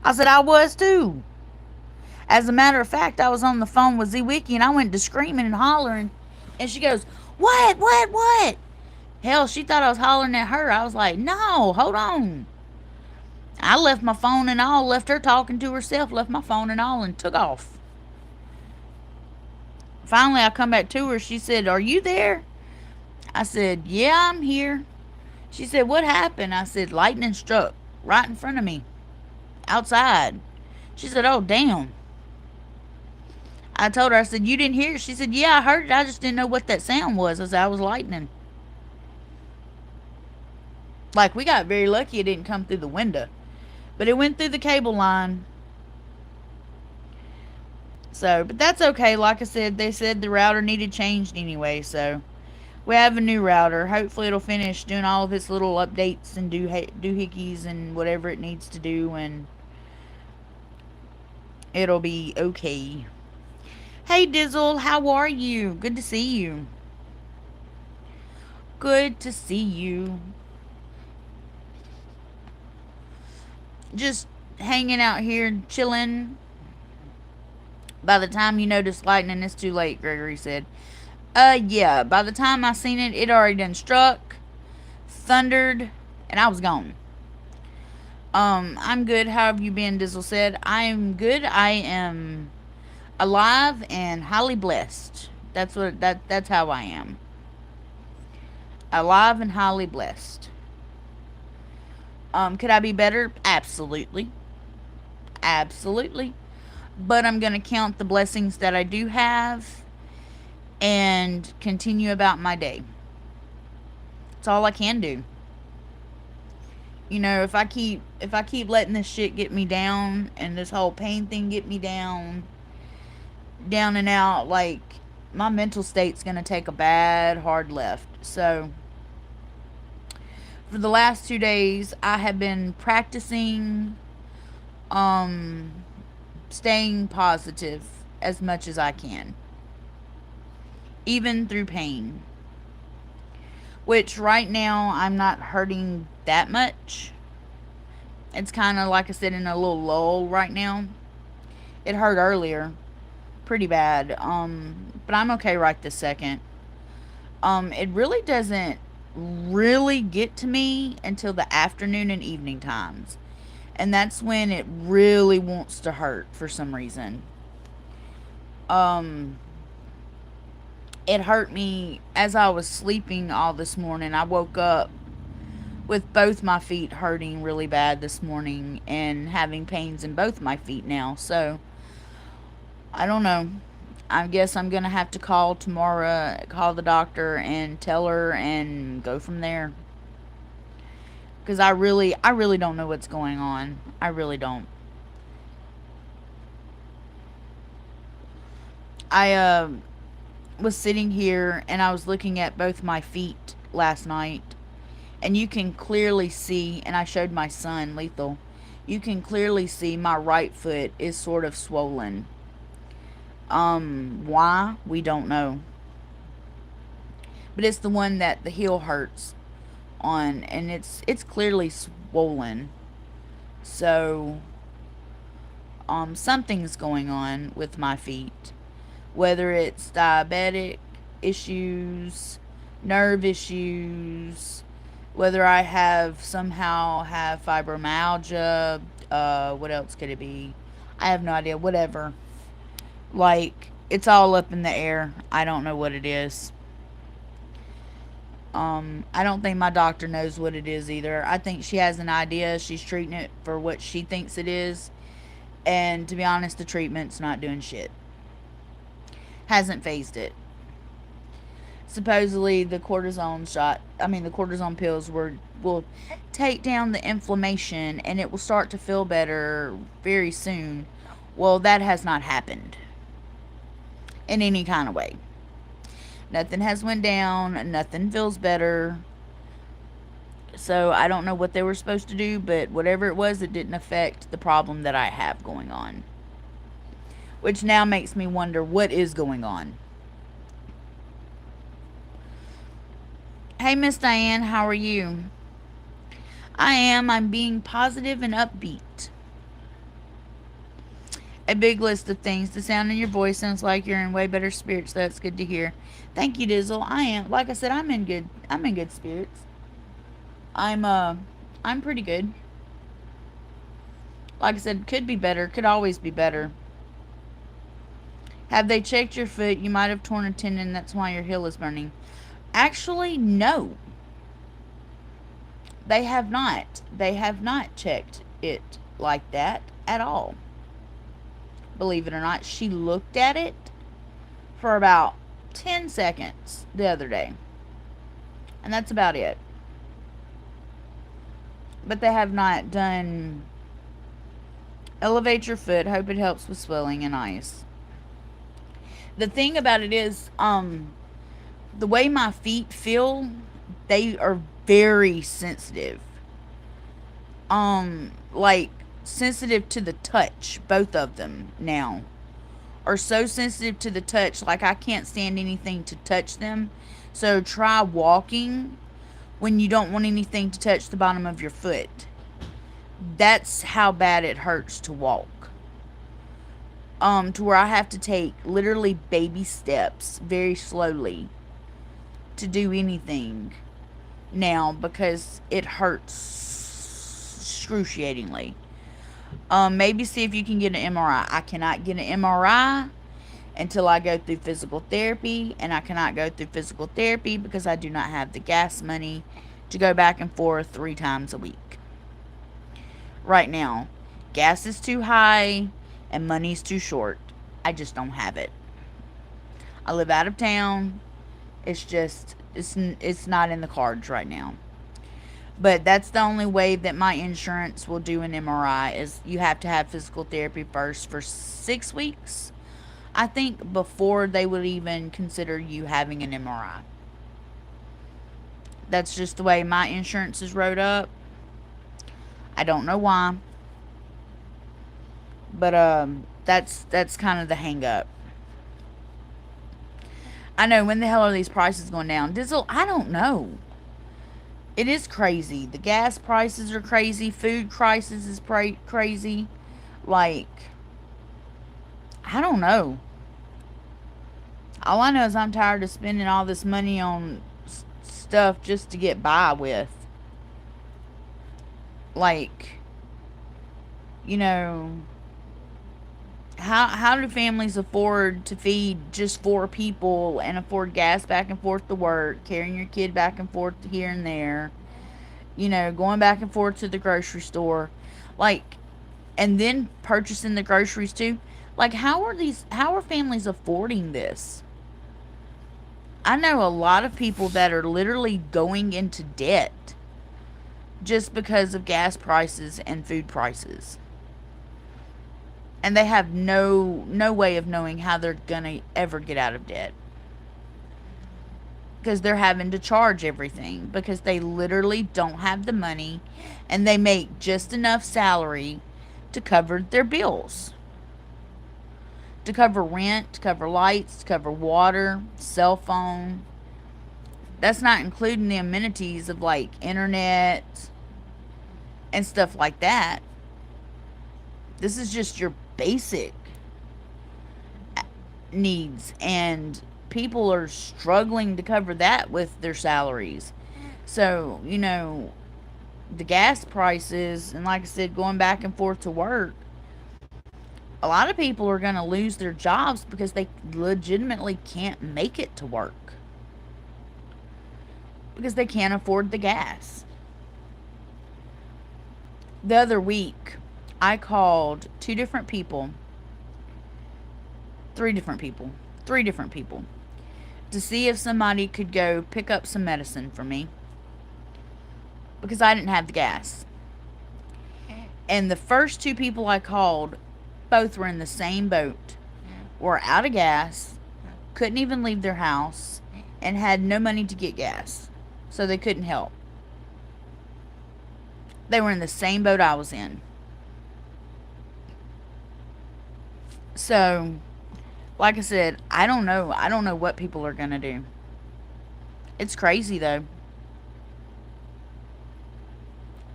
I said, "I was too." As a matter of fact, I was on the phone with Z-Wiki and I went to screaming and hollering. And she goes, What? Hell, she thought I was hollering at her. I was like, "No, hold on." I left my phone and all, left her talking to herself, left my phone and all, and took off. Finally, I come back to her. She said, "Are you there?" I said, "Yeah, I'm here." She said, "What happened?" I said, "Lightning struck right in front of me, outside." She said, "Oh, damn." I told her, I said, "You didn't hear it?" She said, "Yeah, I heard it. I just didn't know what that sound was." I said, "I was lightning." Like, we got very lucky it didn't come through the window. But it went through the cable line. So, but that's okay. Like I said, they said the router needed changed anyway, so we have a new router. Hopefully it'll finish doing all of its little updates and doohickeys and whatever it needs to do, and it'll be okay. Hey Dizzle, how are you? Good to see you. Good to see you. Just hanging out here, chilling. By the time you notice lightning, it's too late, Gregory said. Yeah, by the time I seen it, it already done struck, thundered, and I was gone. I'm good. How have you been, Dizzle said. I am good. I am alive and highly blessed. That's how I am. Alive and highly blessed. Could I be better? Absolutely. Absolutely. But I'm going to count the blessings that I do have and continue about my day. That's all I can do. You know, if I keep letting this shit get me down and this whole pain thing get me down and out, like, my mental state's going to take a bad hard left. So for the last 2 days, I have been practicing um staying positive as much as I can, even through pain. Which right now I'm not hurting that much. It's kind of like I said, in a little lull right now. It hurt earlier pretty bad. But I'm okay right this second. It really doesn't really get to me until the afternoon and evening times. And that's when it really wants to hurt for some reason. Um, it hurt me as I was sleeping all this morning. I woke up with both my feet hurting really bad this morning and having pains in both my feet now. So, I don't know. I guess I'm going to have to call tomorrow, call the doctor and tell her and go from there. Because I really don't know what's going on. I really don't. I was sitting here and I was looking at both my feet last night, and you can clearly see, and I showed my son, Lethal, you can clearly see my right foot is sort of swollen. Why? We don't know. But it's the one that the heel hurts on, and it's clearly swollen. So, something's going on with my feet. Whether it's diabetic issues, nerve issues, whether I somehow have fibromyalgia, what else could it be? I have no idea. Whatever. Like, it's all up in the air. I don't know what it is. I don't think my doctor knows what it is either. I think she has an idea. She's treating it for what she thinks it is. And to be honest, the treatment's not doing shit. Hasn't phased it. Supposedly the cortisone pills will take down the inflammation and it will start to feel better very soon. Well, that has not happened in any kind of way. Nothing has went down, nothing feels better. So I don't know what they were supposed to do, but whatever it was, it didn't affect the problem that I have going on. Which now makes me wonder what is going on. Hey, Miss Diane, how are you? I'm being positive and upbeat. A big list of things. The sound in your voice sounds like you're in way better spirits. That's good to hear. Thank you, Dizzle. I am. Like I said, I'm in good spirits. I'm pretty good. Like I said, could be better. Could always be better. Have they checked your foot? You might have torn a tendon. That's why your heel is burning. Actually, no. They have not. They have not checked it like that at all. Believe it or not, she looked at it for about 10 seconds the other day. And that's about it. But they have not done elevate your foot. Hope it helps with swelling and ice. The thing about it is, the way my feet feel, they are very sensitive. Like sensitive to the touch. Both of them now are so sensitive to the touch, like I can't stand anything to touch them. So try walking when you don't want anything to touch the bottom of your foot. That's how bad it hurts to walk. To where I have to take literally baby steps very slowly to do anything now because it hurts excruciatingly. Maybe see if you can get an MRI. I cannot get an MRI until I go through physical therapy, and I cannot go through physical therapy because I do not have the gas money to go back and forth 3 times a week. Right now, gas is too high and money's too short. I just don't have it. I live out of town. It's not in the cards right now. But that's the only way that my insurance will do an MRI is you have to have physical therapy first for 6 weeks. I think before they would even consider you having an MRI. That's just the way my insurance is wrote up. I don't know why, but that's kind of the hang up. I know, when the hell are these prices going down? Diesel, I don't know. It is crazy. The gas prices are crazy. Food prices is crazy. Like, I don't know. All I know is I'm tired of spending all this money on stuff just to get by with. Like, you know, how do families afford to feed just 4 people and afford gas back and forth to work, carrying your kid back and forth here and there, going back and forth to the grocery store, like, and then purchasing the groceries too? Like, how are families affording this? I know a lot of people that are literally going into debt just because of gas prices and food prices. And they have no way of knowing how they're going to ever get out of debt. Because they're having to charge everything because they literally don't have the money, and they make just enough salary to cover their bills. To cover rent, to cover lights, to cover water, cell phone. That's not including the amenities of like internet and stuff like that. This is just your basic needs, and people are struggling to cover that with their salaries. So, the gas prices, and like I said, going back and forth to work, a lot of people are going to lose their jobs because they legitimately can't make it to work because they can't afford the gas. The other week, I called 3 different people to see if somebody could go pick up some medicine for me because I didn't have the gas. And the first 2 people I called, both were in the same boat, were out of gas, couldn't even leave their house, and had no money to get gas. So they couldn't help. They were in the same boat I was in. So, like I said, I don't know. I don't know what people are going to do. It's crazy, though.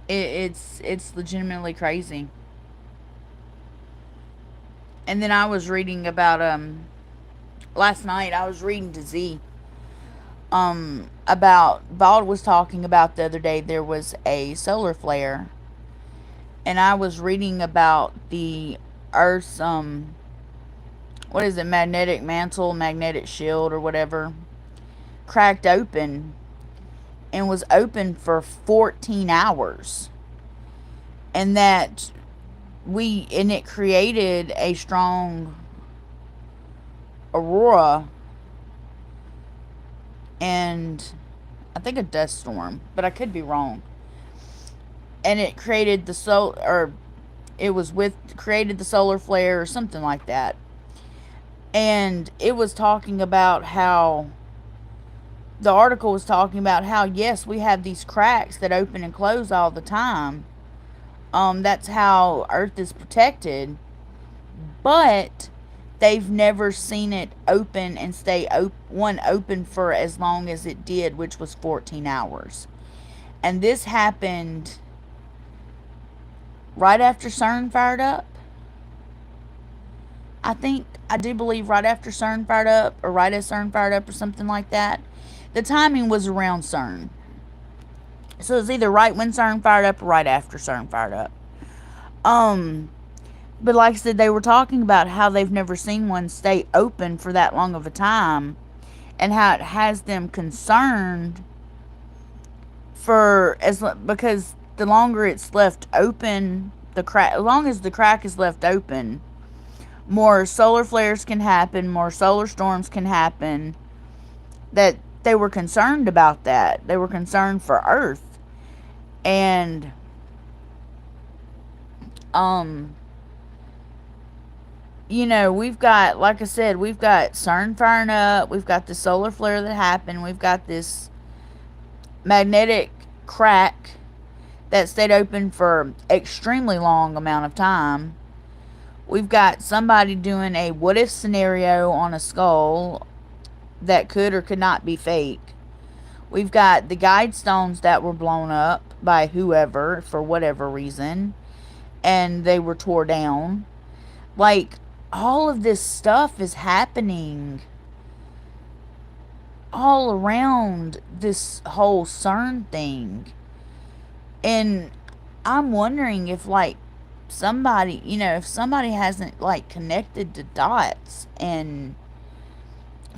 It's legitimately crazy. And then I was reading about, last night I was reading to Z, about, Vald was talking about the other day, there was a solar flare, and I was reading about the Earth's, what is it, magnetic mantle, magnetic shield, or whatever, cracked open, and was open for 14 hours, and that it created a strong aurora, and I think a dust storm, but I could be wrong. And it created created the solar flare or something like that. And it was talking about how, the article was talking about how, yes, we have these cracks that open and close all the time. That's how Earth is protected. But they've never seen it open and stay open for as long as it did, which was 14 hours. And this happened right after CERN fired up. I do believe right after CERN fired up, or right as CERN fired up, or something like that. The timing was around CERN. So it was either right when CERN fired up or right after CERN fired up. But like I said, they were talking about how they've never seen one stay open for that long of a time, and how it has them concerned because the longer it's left open, as long as the crack is left open, more solar flares can happen, more solar storms can happen. That they were concerned about that. They were concerned for Earth. And, we've got, like I said, we've got CERN firing up. We've got the solar flare that happened. We've got this magnetic crack that stayed open for extremely long amount of time. We've got somebody doing a what if scenario on a skull that could or could not be fake. We've got the guide stones that were blown up by whoever for whatever reason and they were tore down. Like, all of this stuff is happening all around this whole CERN thing. And I'm wondering if, like, somebody, if somebody hasn't, like, connected the dots and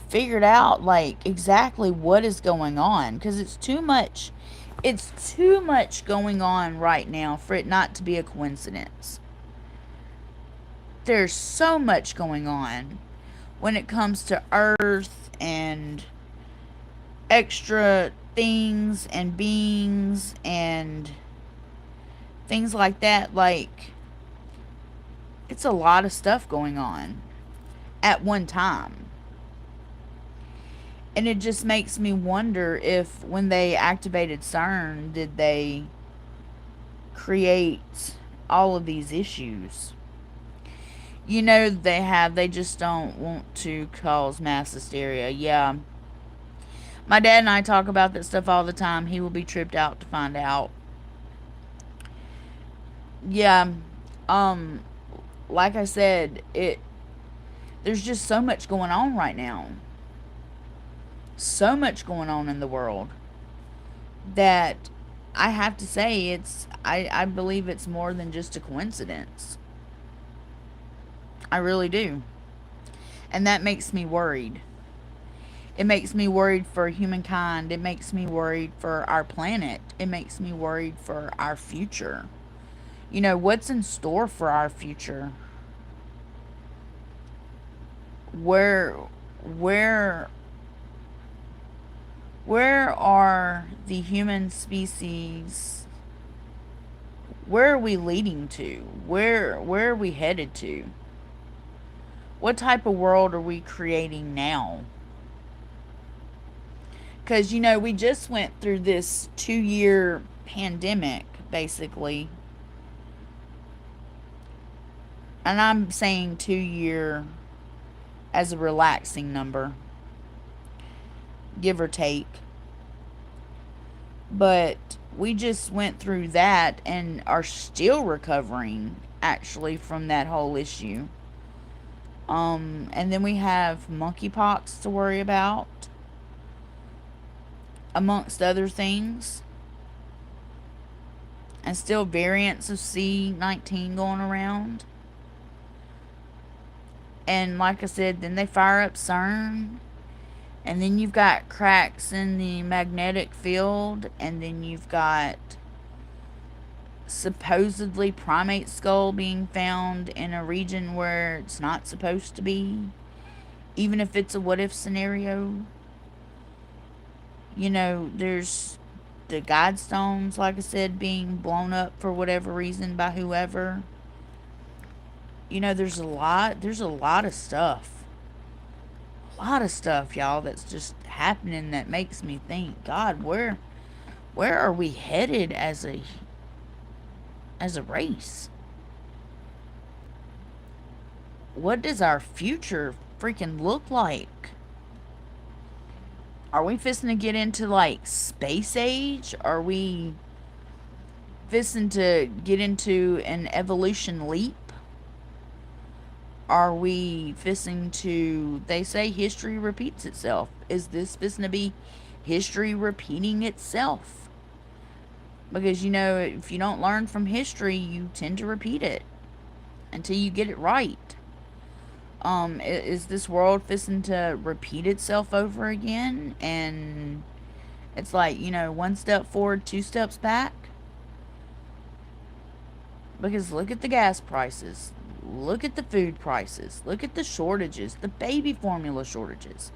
figured out, like, exactly what is going on. Because it's too much. It's too much going on right now for it not to be a coincidence. There's so much going on when it comes to Earth and extra things and beings and things like that. Like, it's a lot of stuff going on at one time. And it just makes me wonder if when they activated CERN, did they create all of these issues? They just don't want to cause mass hysteria. Yeah. My dad and I talk about that stuff all the time. He will be tripped out to find out. Yeah. Um, like I said, there's just so much going on right now. So much going on in the world that I have to say I believe it's more than just a coincidence. I really do. And that makes me worried. It makes me worried for humankind. It makes me worried for our planet. It makes me worried for our future. What's in store for our future? Where where where are the human species? Where are we leading to? Where are we headed to? What type of world are we creating now? Because, we just went through this 2-year pandemic, basically. And I'm saying 2-year as a relaxing number, give or take. But we just went through that and are still recovering, actually, from that whole issue. And then we have monkeypox to worry about, amongst other things. And still variants of C-19 going around. And like I said, then they fire up CERN. And then you've got cracks in the magnetic field. And then you've got supposedly primate skull being found in a region where it's not supposed to be. Even if it's a what if scenario. There's the guide stones, like I said, being blown up for whatever reason by whoever. There's a lot of stuff. A lot of stuff, y'all, that's just happening that makes me think, God, where are we headed as a race? What does our future freaking look like? Are we fisting to get into, like, space age? Are we fisting to get into an evolution leap? Are we fisting to... They say history repeats itself. Is this fisting to be history repeating itself? Because, if you don't learn from history, you tend to repeat it until you get it right. Is this world fisting to repeat itself over again? And it's like, one step forward, 2 steps back? Because look at the gas prices. Look at the food prices. Look at the shortages. The baby formula shortages.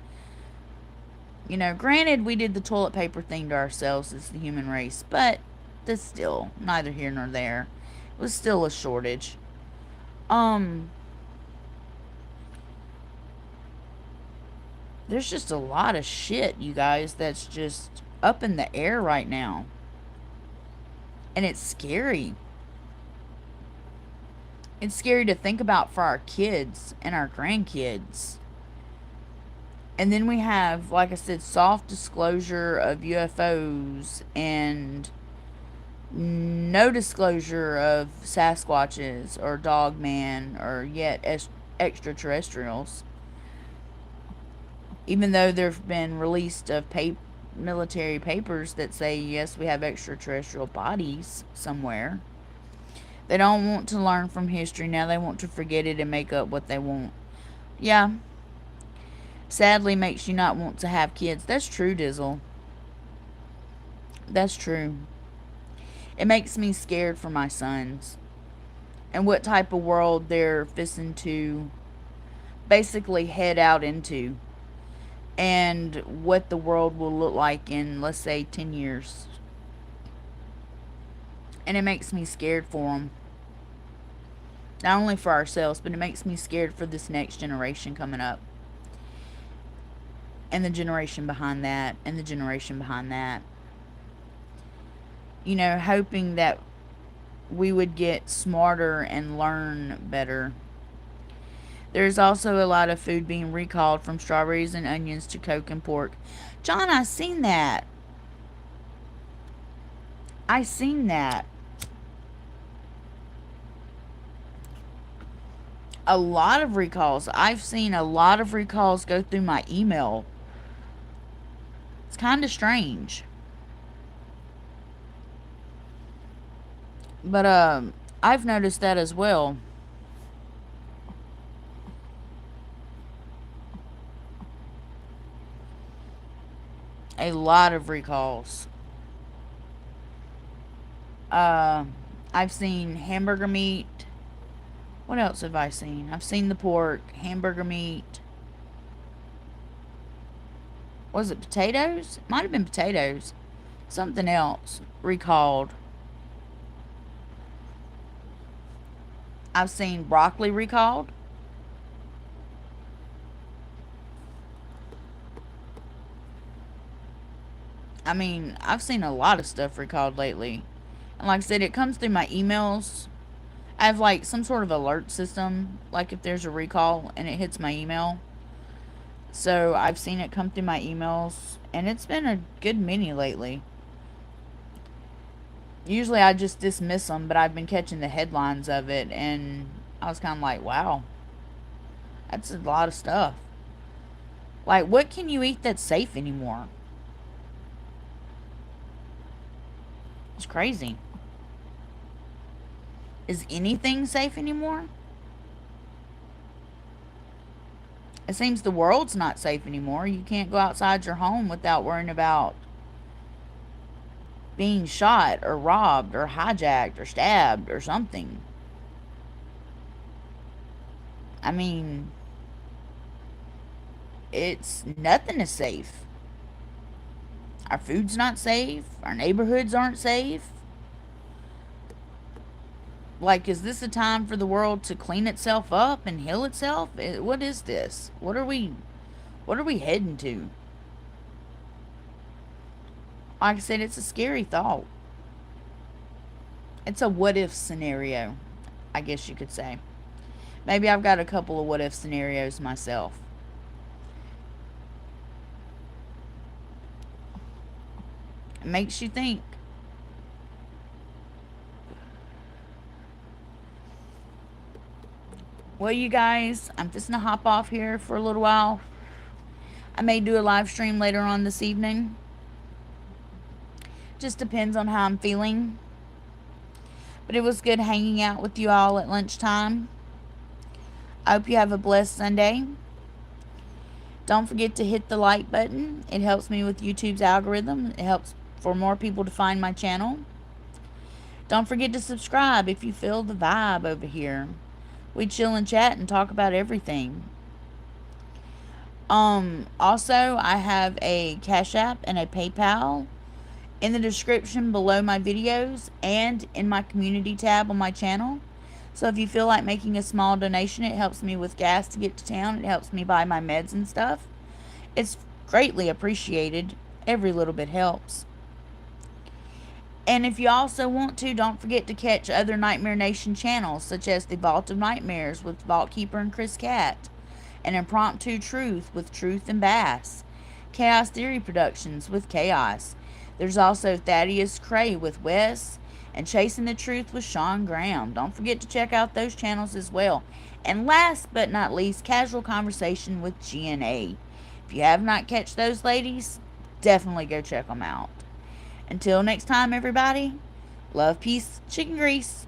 Granted, we did the toilet paper thing to ourselves as the human race. But that's still neither here nor there. It was still a shortage. There's just a lot of shit, you guys, that's just up in the air right now. And it's scary. It's scary to think about for our kids and our grandkids. And then we have, like I said, soft disclosure of UFOs and no disclosure of Sasquatches or Dogman or yet extraterrestrials. Even though there have been released of military papers that say, yes, we have extraterrestrial bodies somewhere. They don't want to learn from history. Now they want to forget it and make up what they want. Yeah. Sadly makes you not want to have kids. That's true, Dizzle. That's true. It makes me scared for my sons. And what type of world they're fixing to basically head out into. And what the world will look like in, let's say, 10 years. And it makes me scared for them. Not only for ourselves, but it makes me scared for this next generation coming up. And the generation behind that. And the generation behind that. You know, hoping that we would get smarter and learn better. There's also a lot of food being recalled, from strawberries and onions to Coke and pork. John, I seen that. I seen that. A lot of recalls. I've seen a lot of recalls go through my email. It's kind of strange. But I've noticed that as well. A lot of recalls. I've seen hamburger meat. What else have I seen? I've seen the pork, hamburger meat. Was it potatoes? Might have been potatoes. Something else recalled. I've seen broccoli recalled. I mean, I've seen a lot of stuff recalled lately. And like I said, it comes through my emails. I have like some sort of alert system, like if there's a recall and it hits my email. So I've seen it come through my emails, and it's been a good many lately. Usually I just dismiss them, but I've been catching the headlines of it, and I was kind of like, wow, that's a lot of stuff. Like, what can you eat that's safe anymore? It's crazy. Is anything safe anymore? It seems the world's not safe anymore. You can't go outside your home without worrying about being shot or robbed or hijacked or stabbed or something. I mean, nothing is safe. Our food's not safe. Our neighborhoods aren't safe. Like, is this a time for the world to clean itself up and heal itself? What is this? What are we heading to? Like I said, it's a scary thought. It's a what if scenario, I guess you could say. Maybe I've got a couple of what if scenarios myself. It makes you think. Well, you guys, I'm just going to hop off here for a little while. I may do a live stream later on this evening. Just depends on how I'm feeling. But it was good hanging out with you all at lunchtime. I hope you have a blessed Sunday. Don't forget to hit the like button. It helps me with YouTube's algorithm. It helps for more people to find my channel. Don't forget to subscribe if you feel the vibe over here. We chill and chat and talk about everything. Also, I have a Cash App and a PayPal in the description below my videos and in my community tab on my channel. So if you feel like making a small donation, it helps me with gas to get to town. It helps me buy my meds and stuff. It's greatly appreciated. Every little bit helps. And if you also want to, don't forget to catch other Nightmare Nation channels, such as the Vault of Nightmares with Vault Keeper and Chris Cat, and Impromptu Truth with Truth and Bass, Chaos Theory Productions with Chaos. There's also Thaddeus Cray with Wes, and Chasing the Truth with Sean Graham. Don't forget to check out those channels as well. And last but not least, Casual Conversation with GNA. If you have not catched those ladies, definitely go check them out. Until next time, everybody, love, peace, chicken grease.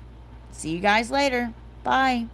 See you guys later. Bye.